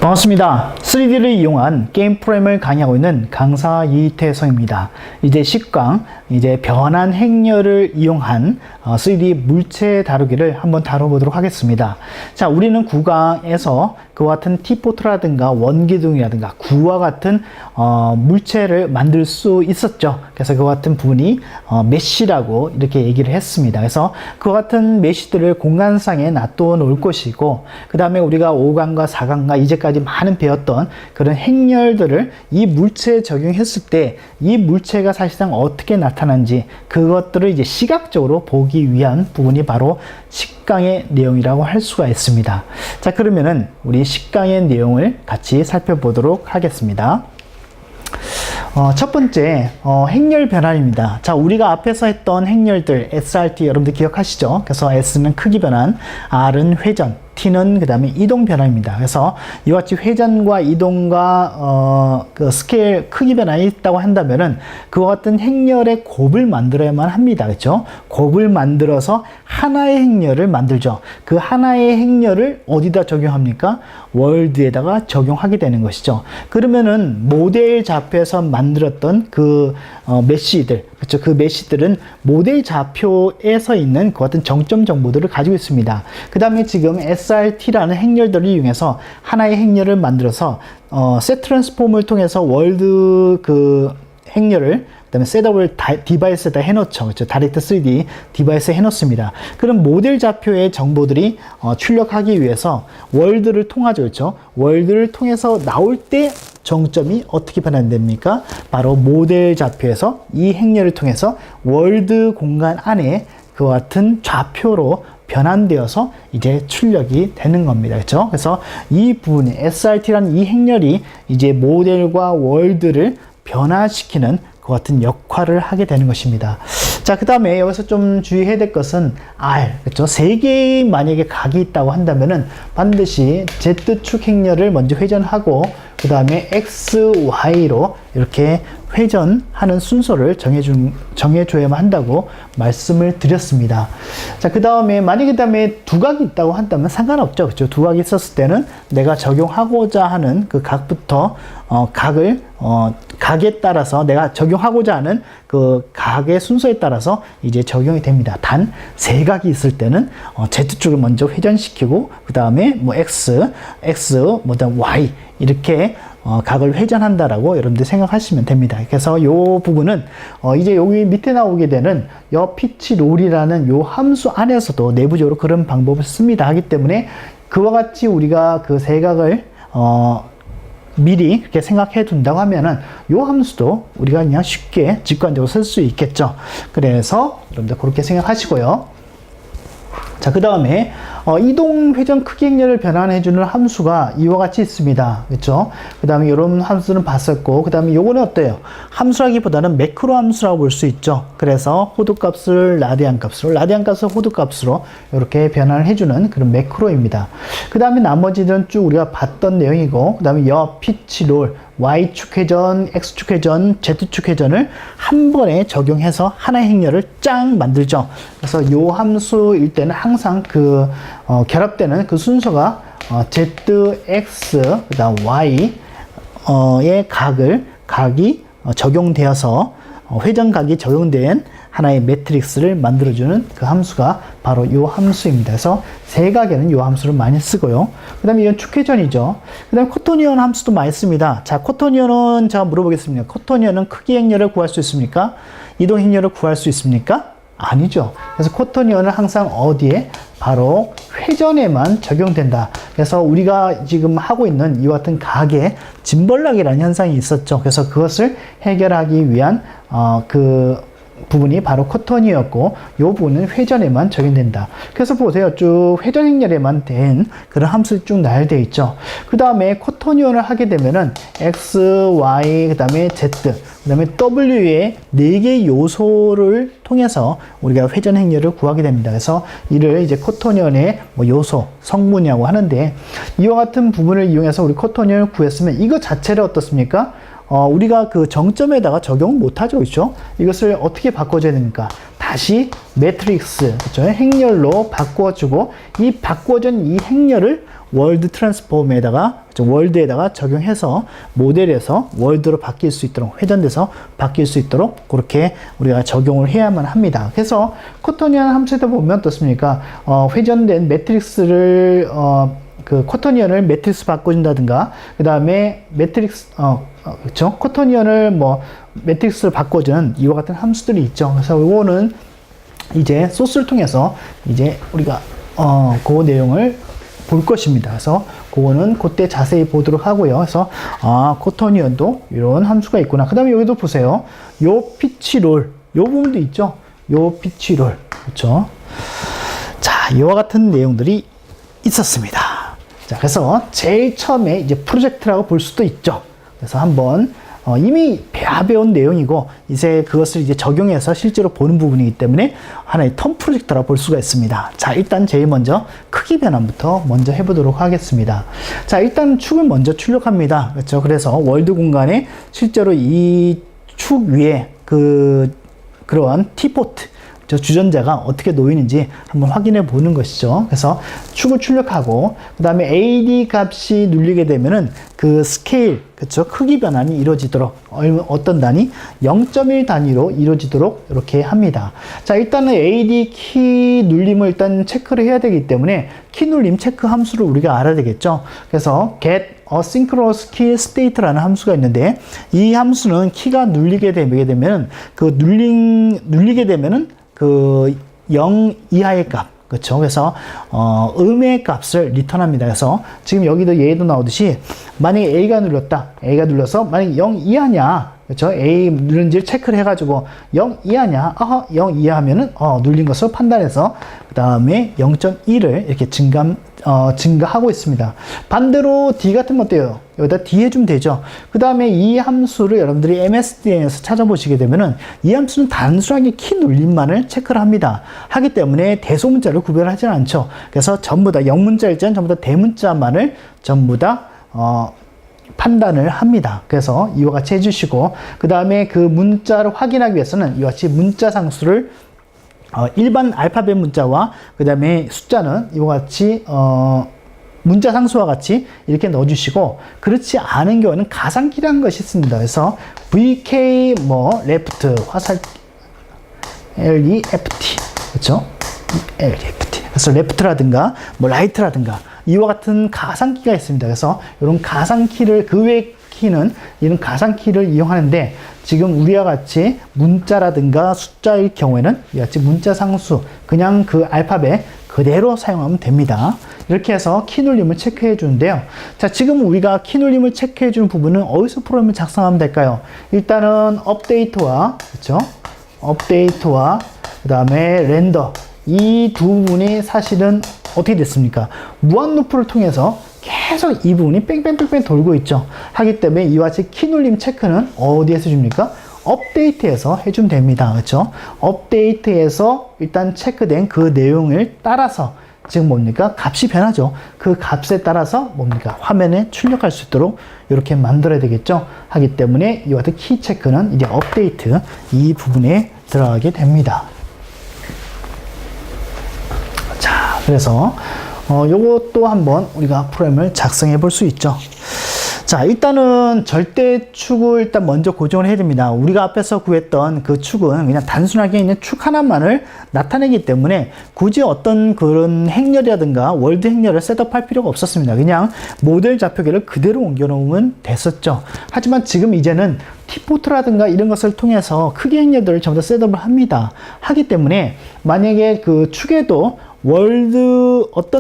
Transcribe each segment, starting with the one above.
반갑습니다. 3D를 이용한 게임 프로그램을 강의하고 있는 강사 이태성입니다. 이제 10강, 변환 행렬을 이용한 3D 물체 다루기를 한번 다뤄보도록 하겠습니다. 자, 우리는 9강에서 그와 같은 T-포트라든가 원기둥이라든가 구와 같은 물체를 만들 수 있었죠. 그래서 그와 같은 부분이 메쉬라고 이렇게 얘기를 했습니다. 그래서 그와 같은 메쉬들을 공간상에 놔둬 놓을 것이고, 그 다음에 우리가 5강과 4강과 이제까지 많은 배웠던 그런 행렬들을 이 물체에 적용했을 때 이 물체가 사실상 어떻게 나타나는지 그것들을 이제 시각적으로 보기 위한 부분이 바로 10강의 내용이라고 할 수가 있습니다. 자, 그러면은 우리 10강의 내용을 같이 살펴보도록 하겠습니다. 첫 번째, 행렬 변환입니다. 자, 우리가 앞에서 했던 행렬들, SRT 여러분들 기억하시죠? 그래서 S는 크기 변환, R은 회전, T는 그 다음에 이동 변환입니다. 그래서 이와 같이 회전과 이동과 그 스케일 크기 변환이 있다고 한다면은 그와 같은 행렬의 곱을 만들어야만 합니다. 그렇죠? 곱을 만들어서 하나의 행렬을 만들죠. 그 하나의 행렬을 어디다 적용합니까? 월드에다가 적용하게 되는 것이죠. 그러면은 모델 좌표에서 만들었던 그 메쉬들, 그렇죠? 그 메쉬들은 모델 좌표에서 있는 그 같은 정점 정보들을 가지고 있습니다. 그 다음에 지금 SRT라는 행렬들을 이용해서 하나의 행렬을 만들어서 셋 트랜스폼을 통해서 월드 그 행렬을 그다음에 셋업을 디바이스에다 해놓죠. 그렇죠? 다이렉트 3D 디바이스에 해놓습니다. 그럼 모델 좌표의 정보들이 출력하기 위해서 월드를 통하죠. 그렇죠? 월드를 통해서 나올 때 정점이 어떻게 변환됩니까? 바로 모델 좌표에서 이 행렬을 통해서 월드 공간 안에 그와 같은 좌표로 변환되어서 이제 출력이 되는 겁니다. 그렇죠? 그래서 이 부분이 SRT라는 이 행렬이 이제 모델과 월드를 변화시키는 그 같은 역할을 하게 되는 것입니다. 자, 그 다음에 여기서 좀 주의해야 될 것은 R, 그렇죠? 세 개의 만약에 각이 있다고 한다면은 반드시 Z축 행렬을 먼저 회전하고 그 다음에 X, Y로 이렇게 회전하는 순서를 정해줘야만 한다고 말씀을 드렸습니다. 자, 그 다음에 만약에 그 다음에 두각이 있다고 한다면 상관없죠. 그렇죠? 두각이 있었을 때는 내가 적용하고자 하는 그 각부터 각에 따라서 내가 적용하고자 하는 그 각의 순서에 따라서 이제 적용이 됩니다. 단 세 각이 있을 때는 Z축을 먼저 회전시키고 그 다음에 뭐 X, 뭐 다음 Y 이렇게 각을 회전한다라고 여러분들 생각하시면 됩니다. 그래서 이 부분은 이제 여기 밑에 나오게 되는 요 피치 롤이라는 요 함수 안에서도 내부적으로 그런 방법을 씁니다. 하기 때문에 그와 같이 우리가 그 세 각을 미리 그렇게 생각해 둔다고 하면은 요 함수도 우리가 그냥 쉽게 직관적으로 쓸 수 있겠죠. 그래서 여러분들 그렇게 생각하시고요. 자, 그 다음에 이동 회전 크기 행렬을 변환해주는 함수가 이와 같이 있습니다. 그렇죠? 그 다음에 이런 함수는 봤었고, 그 다음에 요거는 어때요? 함수라기보다는 매크로 함수라고 볼 수 있죠. 그래서 호드 값을 라디안 값으로, 라디안 값을 호드 값으로 이렇게 변환을 해주는 그런 매크로입니다. 그 다음에 나머지는 쭉 우리가 봤던 내용이고, 그 다음에 피치 롤, Y축 회전, X축 회전, Z축 회전을 한 번에 적용해서 하나의 행렬을 짱 만들죠. 그래서 이 함수일 때는 항상 그 결합되는 그 순서가 Z, X, 그 다음 Y 의 각이 적용되어서 회전각이 적용된 하나의 매트릭스를 만들어주는 그 함수가 바로 이 함수입니다. 그래서 세각에는 이 함수를 많이 쓰고요. 그 다음에 이건 축회전이죠. 그 다음에 코토니언 함수도 많이 씁니다. 자, 코토니언은 제가 물어보겠습니다. 코토니언은 크기 행렬을 구할 수 있습니까? 이동 행렬을 구할 수 있습니까? 아니죠. 그래서 코토니언은 항상 어디에? 바로 회전에만 적용된다. 그래서 우리가 지금 하고 있는 이와 같은 각의 짐벌락이라는 현상이 있었죠. 그래서 그것을 해결하기 위한 그 부분이 바로 코토니였고, 이 부분은 회전에만 적용된다. 그래서 보세요. 쭉 회전 행렬에만 된 그런 함수 쭉 나열되어 있죠. 그 다음에 코토니언을 하게 되면은 X, Y, 그 다음에 Z, 그 다음에 W의 4개의 요소를 통해서 우리가 회전 행렬을 구하게 됩니다. 그래서 이를 이제 코토니언의 뭐 요소, 성분이라고 하는데, 이와 같은 부분을 이용해서 우리 코토니언을 구했으면 이거 자체를 어떻습니까? 우리가 그 정점에다가 적용 못하죠. 그렇죠? 이것을 어떻게 바꿔줘야 됩니까? 다시 매트릭스, 그렇죠? 행렬로 바꿔주고 이 바꿔준 이 행렬을 월드 트랜스폼에다가 월드에다가 적용해서 모델에서 월드로 바뀔 수 있도록 회전돼서 바뀔 수 있도록 그렇게 우리가 적용을 해야만 합니다. 그래서 코토니안 함수에다 보면 어떻습니까? 회전된 매트릭스를 그 코토니언을 매트릭스 바꿔준다든가 그 다음에 매트릭스 그렇죠? 코토니언을 뭐 매트릭스를 바꿔주는 이와 같은 함수들이 있죠. 그래서 이거는 이제 소스를 통해서 이제 우리가 그 내용을 볼 것입니다. 그래서 그거는 그때 자세히 보도록 하고요. 그래서 코토니언도 이런 함수가 있구나. 그 다음에 여기도 보세요. 요 피치롤, 요 부분도 있죠. 요 피치롤, 그렇죠? 자, 이와 같은 내용들이 있었습니다. 자, 그래서 제일 처음에 이제 프로젝트라고 볼 수도 있죠. 그래서 한번 이미 배운 내용이고 이제 그것을 이제 적용해서 실제로 보는 부분이기 때문에 하나의 텀 프로젝트라고 볼 수가 있습니다. 자, 일단 제일 먼저 크기 변환부터 먼저 해보도록 하겠습니다. 자, 일단 축을 먼저 출력합니다. 그렇죠? 그래서 월드 공간에 실제로 이 축 위에 그러한 T포트 주전자가 어떻게 놓이는지 한번 확인해 보는 것이죠. 그래서 축을 출력하고 그 다음에 AD 값이 눌리게 되면은 그 스케일, 그쵸? 크기 변환이 이루어지도록 어떤 단위? 0.1 단위로 이루어지도록 이렇게 합니다. 자, 일단은 AD 키 눌림을 일단 체크를 해야 되기 때문에 키 눌림 체크 함수를 우리가 알아야 되겠죠. 그래서 get asynchronous key state라는 함수가 있는데 이 함수는 키가 눌리게 되면 그 눌리게 되면은 그 0 이하의 값, 그렇죠? 그래서 음의 값을 리턴합니다. 그래서 지금 여기도 예도 나오듯이 만약에 A가 눌러서 만약에 0 이하냐, 그렇죠? A 누른지를 체크를 해가지고 0 이하냐, 0 이하면은 눌린 것으로 판단해서 그 다음에 0.1을 이렇게 증가하고 있습니다. 반대로 D 같은 거 어때요? 여기다 D 해주면 되죠. 그 다음에 이 함수를 여러분들이 MSDN에서 찾아보시게 되면은 이 함수는 단순하게 키 눌림만을 체크를 합니다. 하기 때문에 대소문자를 구별하지는 않죠. 그래서 전부 다 영문자일지는 전부 다 대문자만을 전부 다 판단을 합니다. 그래서 이와 같이 해주시고 그 다음에 그 문자를 확인하기 위해서는 이와 같이 문자 상수를 일반 알파벳 문자와 그 다음에 숫자는 이와 같이 문자 상수와 같이 이렇게 넣어주시고 그렇지 않은 경우는 가상키라는 것이 있습니다. 그래서 VK left 화살 LEFT 그렇죠? LEFT 그래서 left라든가 right라든가 이와 같은 가상키가 있습니다. 그래서 이런 가상키를 그 외 키는 이런 가상키를 이용하는데 지금 우리와 같이 문자라든가 숫자일 경우에는 이와 같이 문자 상수 그냥 그 알파벳 그대로 사용하면 됩니다. 이렇게 해서 키 눌림을 체크해 주는데요. 자, 지금 우리가 키 눌림을 체크해 주는 부분은 어디서 프로그램을 작성하면 될까요? 일단은 업데이트와 그렇죠? 업데이트와 그 다음에 렌더 이 두 부분이 사실은 어떻게 됐습니까? 무한 루프를 통해서 계속 이 부분이 뺑뺑뺑뺑 돌고 있죠. 하기 때문에 이와 같이 키 눌림 체크는 어디에서 줍니까? 업데이트에서 해주면 됩니다. 그렇죠? 업데이트에서 일단 체크된 그 내용을 따라서 지금 뭡니까? 값이 변하죠. 그 값에 따라서 뭡니까? 화면에 출력할 수 있도록 이렇게 만들어야 되겠죠. 하기 때문에 이와 같은 키 체크는 이제 업데이트 이 부분에 들어가게 됩니다. 자, 그래서 요것도 한번 우리가 프로그램을 작성해 볼 수 있죠. 자, 일단은 절대축을 일단 먼저 고정을 해야 됩니다. 우리가 앞에서 구했던 그 축은 그냥 단순하게 있는 축 하나만을 나타내기 때문에 굳이 어떤 그런 행렬이라든가 월드 행렬을 셋업할 필요가 없었습니다. 그냥 모델 좌표계를 그대로 옮겨 놓으면 됐었죠. 하지만 지금 이제는 T포트라든가 이런 것을 통해서 크기 행렬들을 전부 다 셋업을 합니다. 하기 때문에 만약에 그 축에도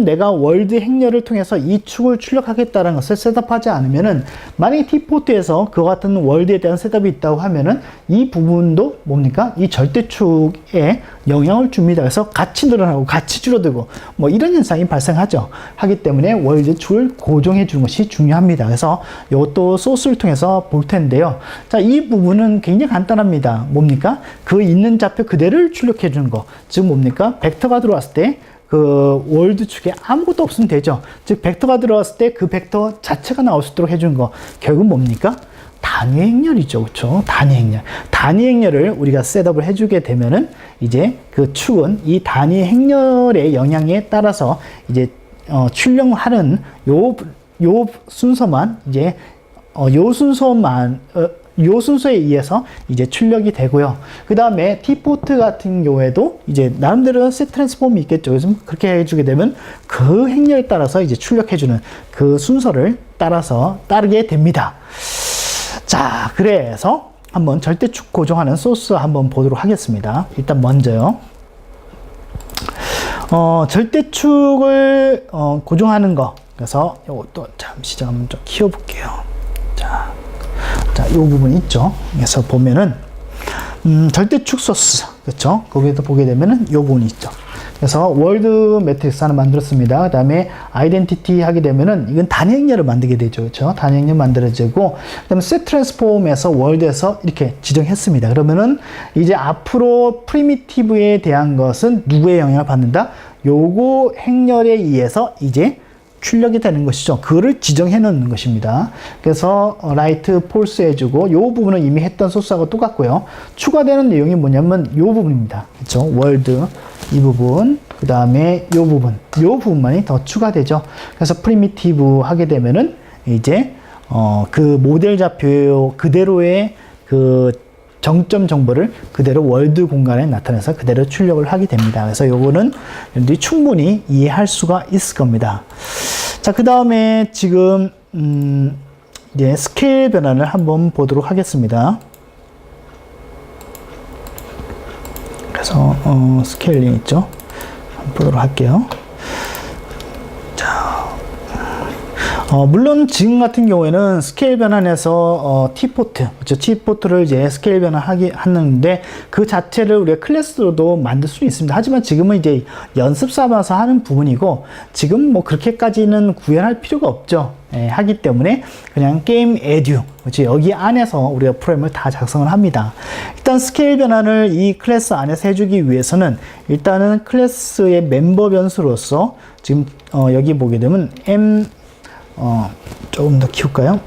내가 월드 행렬을 통해서 이 축을 출력하겠다는 것을 셋업하지 않으면은, 만약에 T포트에서 그와 같은 월드에 대한 셋업이 있다고 하면은, 이 부분도 뭡니까? 이 절대축에 영향을 줍니다. 그래서 같이 늘어나고 같이 줄어들고, 이런 현상이 발생하죠. 하기 때문에 월드 축을 고정해 주는 것이 중요합니다. 그래서 이것도 소스를 통해서 볼 텐데요. 자, 이 부분은 굉장히 간단합니다. 뭡니까? 그 있는 좌표 그대로를 출력해 주는 거. 즉 뭡니까? 벡터가 들어왔을 때 그 월드 축에 아무것도 없으면 되죠. 즉 벡터가 들어왔을 때 그 벡터 자체가 나올 수 있도록 해주는 거. 결국 뭡니까? 단위 행렬이죠. 그렇죠? 단위 행렬. 단위 행렬을 우리가 셋업을 해주게 되면은 이제 그 축은 이 단위 행렬의 영향에 따라서 이제 출력하는 요 순서만 이제 요 순서에 의해서 이제 출력이 되고요. 그 다음에 T포트 같은 경우에도 이제 나름대로 셋 트랜스폼이 있겠죠. 그래서 그렇게 해주게 되면 그 행렬에 따라서 이제 출력해주는 그 순서를 따르게 됩니다. 자, 그래서 한번 절대축 고정하는 소스 한번 보도록 하겠습니다. 일단 먼저요. 절대축을 고정하는 거. 그래서 이것도 잠시 좀 키워볼게요. 자, 이 부분 있죠. 그래서 보면은 절대축 소스, 그렇죠? 거기에도 보게 되면은 이 부분이 있죠. 그래서 월드 매트릭스 하나 만들었습니다. 그 다음에 아이덴티티 하게 되면은 이건 단위 행렬을 만들게 되죠. 그렇죠? 단위 행렬 만들어지고, 그 다음에 셋 트랜스폼에서 월드에서 이렇게 지정했습니다. 그러면은 이제 앞으로 프리미티브에 대한 것은 누구의 영향을 받는다? 요거 행렬에 의해서 이제 출력이 되는 것이죠. 그거를 지정해 놓는 것입니다. 그래서 라이트 폴스 해주고 요 부분은 이미 했던 소스하고 똑같고요. 추가되는 내용이 뭐냐면 요 부분입니다. 그렇죠? 월드 이 부분, 그 다음에 요 부분만이 더 추가되죠. 그래서 프리미티브 하게 되면은 이제 그 모델 좌표 그대로의 그 정점 정보를 그대로 월드 공간에 나타내서 그대로 출력을 하게 됩니다. 그래서 요거는 여러분들이 충분히 이해할 수가 있을 겁니다. 자, 그 다음에 지금 이제 스케일 변환을 한번 보도록 하겠습니다. 그래서 스케일링 있죠. 한번 보도록 할게요. 물론 지금 같은 경우에는 스케일 변환해서 T포트, 그렇죠? T포트를 이제 스케일 변환하는데 그 자체를 우리가 클래스로도 만들 수 있습니다. 하지만 지금은 이제 연습 삼아서 하는 부분이고 지금 뭐 그렇게까지는 구현할 필요가 없죠. 하기 때문에 그냥 게임 에듀, 그렇죠? 여기 안에서 우리가 프로그램을 다 작성을 합니다. 일단 스케일 변환을 이 클래스 안에서 해주기 위해서는 일단은 클래스의 멤버 변수로서 지금 여기 보게 되면 조금 더 키울까요?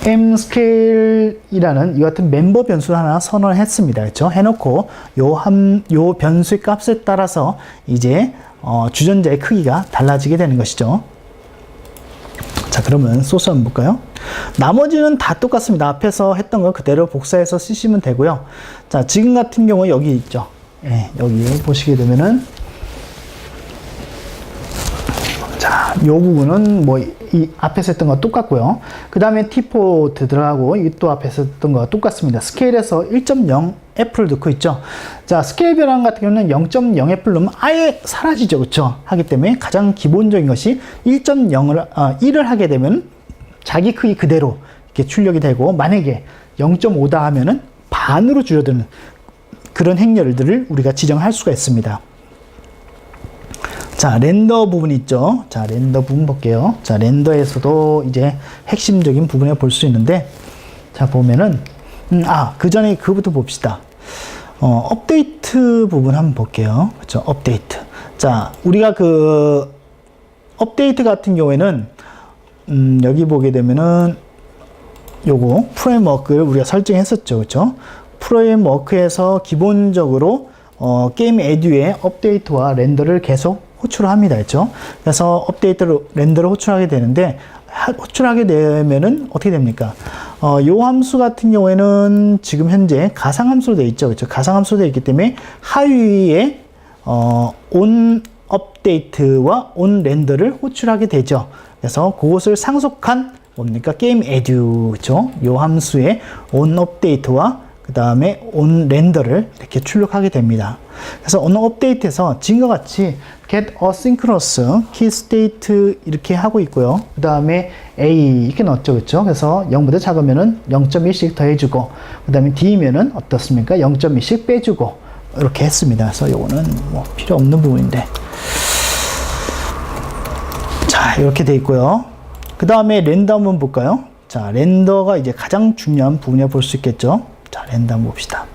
mScale이라는 이 같은 멤버 변수를 하나 선언을 했습니다. 그렇죠? 해놓고 요 변수의 값에 따라서 이제 주전자의 크기가 달라지게 되는 것이죠. 자, 그러면 소스 한번 볼까요? 나머지는 다 똑같습니다. 앞에서 했던 거 그대로 복사해서 쓰시면 되고요. 자, 지금 같은 경우 여기 있죠. 여기 보시게 되면은 자, 이 부분은 뭐 이 앞에서 했던 거 똑같고요. 그 다음에 T포트 들어가고 이 또 앞에서 했던 거와 똑같습니다. 스케일에서 1.0 F를 넣고 있죠. 자, 스케일 변환 같은 경우는 0.0 F를 넣으면 아예 사라지죠. 그렇죠? 하기 때문에 가장 기본적인 것이 1.0을 하게 되면 자기 크기 그대로 이렇게 출력이 되고, 만약에 0.5다 하면은 반으로 줄어드는 그런 행렬들을 우리가 지정할 수가 있습니다. 자, 렌더 부분 있죠. 자, 렌더 부분 볼게요. 자, 렌더에서도 이제 핵심적인 부분을 볼 수 있는데, 자, 보면은, 그 전에 그거부터 봅시다. 업데이트 부분 한번 볼게요. 그렇죠. 업데이트. 자, 우리가 그, 업데이트 같은 경우에는, 여기 보게 되면은, 요거, 프레임워크를 우리가 설정했었죠. 그렇죠. 프레임워크에서 기본적으로, 게임 에듀의 업데이트와 렌더를 계속 호출을 합니다. 그렇죠? 그래서 렌더를 호출하게 되는데, 호출하게 되면은 어떻게 됩니까? 요 함수 같은 경우에는 지금 현재 가상함수로 되어 있죠. 그렇죠? 가상함수로 되어 있기 때문에 하위에 on 업데이트와 on 렌더를 호출하게 되죠. 그래서 그것을 상속한 뭡니까? 게임 에듀, 그렇죠? 요 함수의 on 업데이트와 그 다음에 on 렌더를 이렇게 출력하게 됩니다. 그래서 on 업데이트에서 지금과 같이 get asynchronous key state 이렇게 하고 있고요. 그 다음에 a 이렇게 넣었죠, 그렇죠? 그래서 0보다 작으면은 0.1씩 더해주고, 그 다음에 d면은 어떻습니까? 0.2씩 빼주고 이렇게 했습니다. 그래서 요거는 뭐 필요 없는 부분인데, 자, 이렇게 돼 있고요. 그 다음에 렌더 한번 볼까요? 자, 렌더가 이제 가장 중요한 부분이라 볼 수 있겠죠. 자, 렌더 한번 봅시다.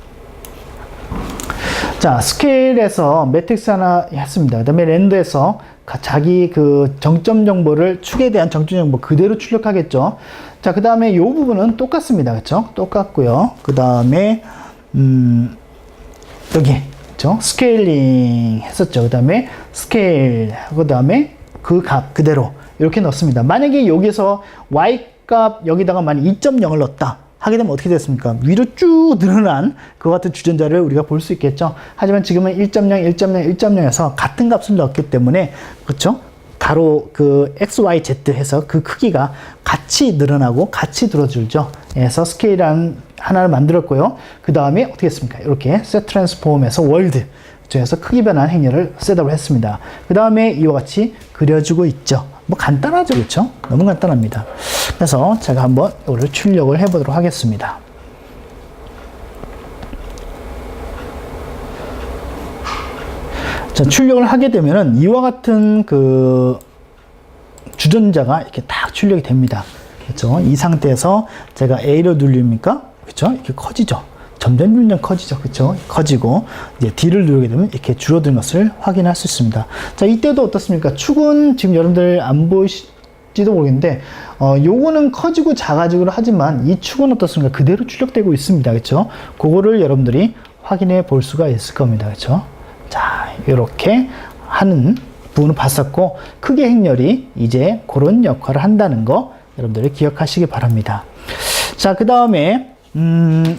자, 스케일에서 매트릭스 하나 했습니다. 그 다음에 렌더에서 자기 그 정점 정보를 축에 대한 정점 정보 그대로 출력하겠죠. 자, 그 다음에 이 부분은 똑같습니다. 그렇죠? 똑같고요. 그 다음에 여기 그렇죠? 스케일링 했었죠. 그 다음에 스케일 그 다음에 그 값 그대로 이렇게 넣습니다. 만약에 여기서 y 값 여기다가 만약 2.0을 넣었다 하게 되면 어떻게 됐습니까? 위로 쭉 늘어난 그와 같은 주전자를 우리가 볼 수 있겠죠. 하지만 지금은 1.0, 1.0, 1.0에서 같은 값을 넣었기 때문에 그렇죠? 가로 그 x, y, z 해서 그 크기가 같이 늘어나고 같이 들어줄죠. 그래서 스케일이라는 하나를 만들었고요. 그 다음에 어떻게 했습니까? 이렇게 set transform에서 world 그래서 크기 변환 행렬을 셋업을 했습니다. 그 다음에 이와 같이 그려주고 있죠. 뭐 간단하죠, 그렇죠? 너무 간단합니다. 그래서 제가 한번 이거를 출력을 해보도록 하겠습니다. 자, 출력을 하게 되면은 이와 같은 그 주전자가 이렇게 딱 출력이 됩니다. 그렇죠? 이 상태에서 제가 A를 누릅니까? 그렇죠? 이렇게 커지죠. 점점 커지죠. 그렇죠? 커지고 이제 D를 누르게 되면 이렇게 줄어드는 것을 확인할 수 있습니다. 자, 이때도 어떻습니까? 축은 지금 여러분들 안 보이실지도 모르겠는데 요거는 커지고 작아지고 하지만 이 축은 어떻습니까? 그대로 출력되고 있습니다. 그렇죠? 그거를 여러분들이 확인해 볼 수가 있을 겁니다. 그렇죠? 자, 이렇게 하는 부분을 봤었고 크기 행렬이 이제 그런 역할을 한다는 거 여러분들이 기억하시기 바랍니다. 자, 그 다음에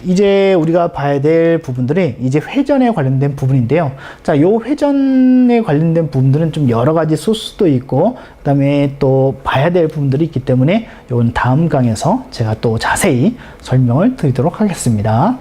이제 우리가 봐야 될 부분들이 이제 회전에 관련된 부분인데요. 자, 요 회전에 관련된 부분들은 좀 여러 가지 소스도 있고, 그 다음에 또 봐야 될 부분들이 있기 때문에 요건 다음 강에서 제가 또 자세히 설명을 드리도록 하겠습니다.